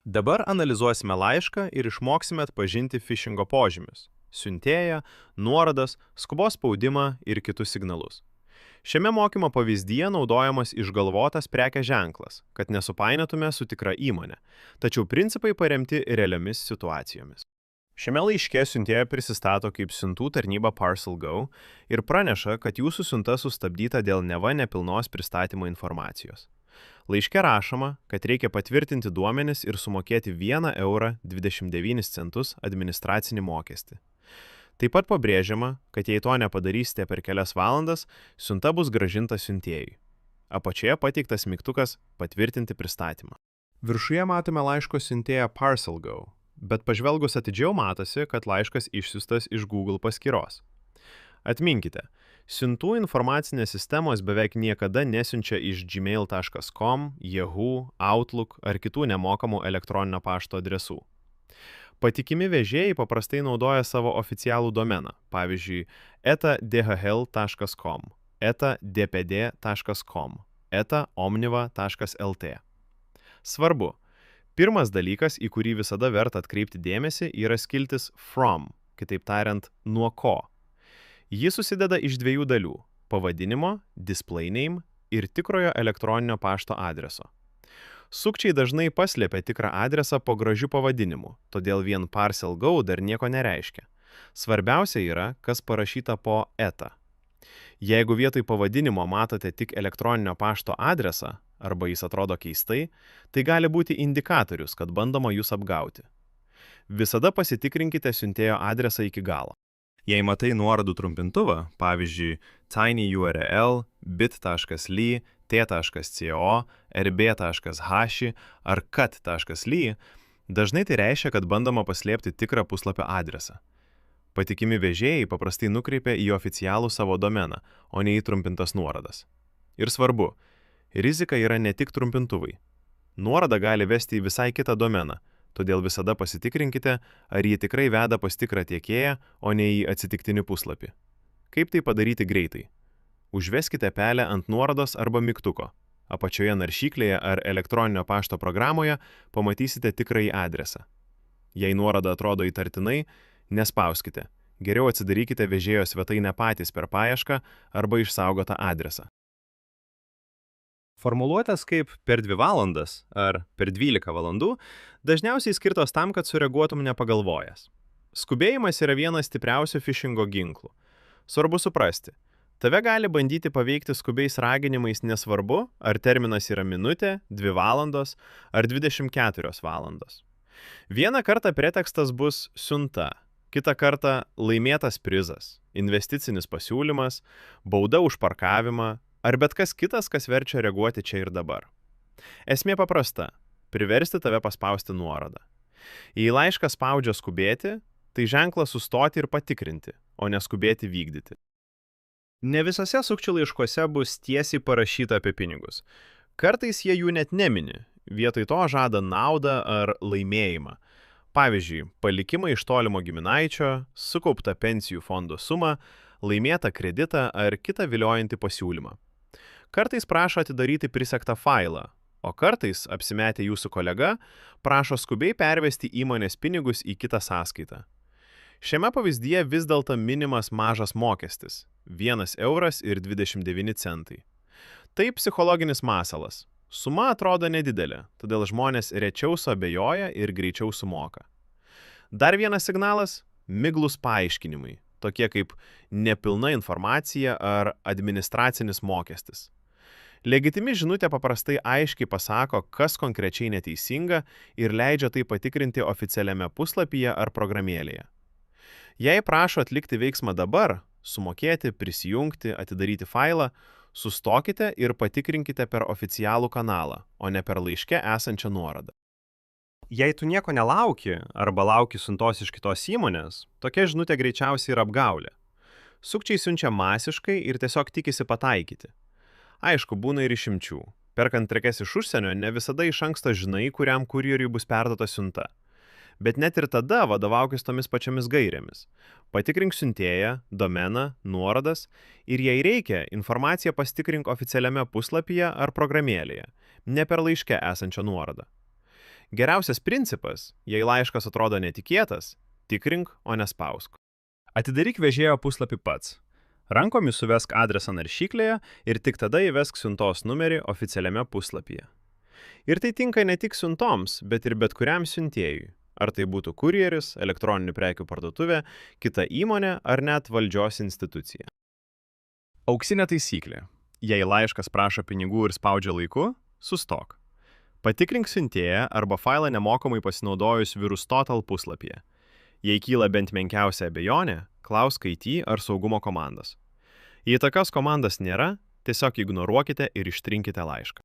Dabar analizuosime laišką ir išmoksime atpažinti phishingo požymius – siuntėją, nuorodas, skubos spaudimą ir kitus signalus. Šiame mokymo pavyzdyje naudojamas išgalvotas prekės ženklas, kad nesupainiotume su tikra įmonė, tačiau principai paremti realiomis situacijomis. Šiame laiške siuntėja prisistato kaip siuntų tarnyba ParcelGo ir praneša, kad jūsų siunta sustabdyta dėl neva nepilnos pristatymo informacijos. Laiške rašoma, kad reikia patvirtinti duomenis ir sumokėti 1,29 eurą administracinį mokestį. Taip pat pabrėžiama, kad jei to nepadarysite per kelias valandas, siunta bus grąžinta siuntėjui. Apačioje pateiktas mygtukas patvirtinti pristatymą. Viršuje matome laiško siuntėją ParcelGo, bet pažvelgus atidžiau matosi, kad laiškas išsiųstas iš Google paskyros. Atminkite, siuntų informacinės sistemos beveik niekada nesiunčia iš gmail.com, Yahoo, Outlook ar kitų nemokamų elektroninio pašto adresų. Patikimi vežėjai paprastai naudoja savo oficialų domeną, pavyzdžiui, eta.dhl.com, eta.dpd.com, eta.omniva.lt. Svarbu, pirmas dalykas, į kurį visada verta atkreipti dėmesį, yra skiltis from, kitaip tariant, nuo ko. Ji susideda iš dviejų dalių – pavadinimo, display name ir tikrojo elektroninio pašto adreso. Sukčiai dažnai paslėpia tikrą adresą po gražiu pavadinimu, todėl vien ParcelGo dar nieko nereiškia. Svarbiausia yra, kas parašyta po eta. Jeigu vietoj pavadinimo matote tik elektroninio pašto adresą, arba jis atrodo keistai, tai gali būti indikatorius, kad bandoma jūs apgauti. Visada pasitikrinkite siuntėjo adresą iki galo. Jei matai nuorodų trumpintuvą, pavyzdžiui, tinyurl, bit.ly, t.co, rb.h ar cut.ly, dažnai tai reiškia, kad bandoma paslėpti tikrą puslapio adresą. Patikimi vežėjai paprastai nukreipia į oficialų savo domeną, o ne į trumpintas nuorodas. Ir svarbu, rizika yra ne tik trumpintuvai. Nuoroda gali vesti į visai kitą domeną, todėl visada pasitikrinkite, ar jie tikrai veda pas tikrą tiekėją, o ne į atsitiktinį puslapį. Kaip tai padaryti greitai? Užveskite pelę ant nuorodos arba mygtuko. Apačioje naršyklėje ar elektroninio pašto programoje pamatysite tikrąjį adresą. Jei nuoroda atrodo įtartinai, nespauskite. Geriau atsidarykite vežėjo svetainę patys per paiešką arba išsaugotą adresą. Formuluotės kaip per 2 valandas ar per 12 valandų dažniausiai skirtos tam, kad sureaguotum nepagalvojęs. Skubėjimas yra vienas stipriausių phishingo ginklų. Svarbu suprasti, tave gali bandyti paveikti skubiais raginimais nesvarbu, ar terminas yra minutė, 2 valandos ar 24 valandos. Vieną kartą pretekstas bus siunta, kitą kartą laimėtas prizas, investicinis pasiūlymas, bauda už parkavimą, ar bet kas kitas, kas verčia reaguoti čia ir dabar. Esmė paprasta – priversti tave paspausti nuorodą. Jei laiškas spaudžia skubėti, tai ženklas sustoti ir patikrinti, o neskubėti vykdyti. Ne visose sukčių laiškuose bus tiesiai parašyta apie pinigus. Kartais jie jų net nemini, vietoj to žada naudą ar laimėjimą. Pavyzdžiui, palikimą iš tolimo giminaičio, sukauptą pensijų fondo sumą, laimėtą kreditą ar kitą viliojantį pasiūlymą. Kartais prašo atidaryti prisektą failą, o kartais, apsimetę jūsų kolega, prašo skubiai pervesti įmonės pinigus į kitą sąskaitą. Šiame pavyzdyje vis dėlto minimas mažas mokestis – 1,29 eurai. Tai psichologinis masalas. Suma atrodo nedidelė, todėl žmonės rečiau suabejoja ir greičiau sumoka. Dar vienas signalas – miglus paaiškinimai, tokie kaip nepilna informacija ar administracinis mokestis. Legitimi žinutė paprastai aiškiai pasako, kas konkrečiai neteisinga ir leidžia tai patikrinti oficialiame puslapyje ar programėlėje. Jei prašo atlikti veiksmą dabar, sumokėti, prisijungti, atidaryti failą, sustokite ir patikrinkite per oficialų kanalą, o ne per laiške esančią nuorodą. Jei tu nieko nelauki arba lauki siuntos iš kitos įmonės, tokia žinutė greičiausiai yra apgaulė. Sukčiai siunčia masiškai ir tiesiog tikisi pataikyti. Aišku, būna ir išimčių. Perkant prekes iš užsienio, ne visada iš anksto žinai, kuriam kurjeriui bus perduota siunta. Bet net ir tada vadovaukis tomis pačiomis gairėmis. Patikrink siuntėją, domeną, nuorodas ir jei reikia, informaciją pasitikrink oficialiame puslapyje ar programėlėje, ne per laiške esančią nuorodą. Geriausias principas, jei laiškas atrodo netikėtas, tikrink, o nespausk. Atidaryk vežėjo puslapį pats. Rankomis suvesk adresą naršyklėje ir tik tada įvesk siuntos numerį oficialiame puslapyje. Ir tai tinka ne tik siuntoms, bet ir bet kuriam siuntėjui. Ar tai būtų kurjeris, elektroninių prekių parduotuvė, kita įmonė ar net valdžios institucija. Auksinė taisyklė. Jei laiškas prašo pinigų ir spaudžia laiku, sustok. Patikrink siuntėją arba failą nemokamai pasinaudojus Virustotal puslapyje. Jei kyla bent menkiausia abejonė, klausk IT ar saugumo komandas. Jei tokios komandos nėra, tiesiog ignoruokite ir ištrinkite laišką.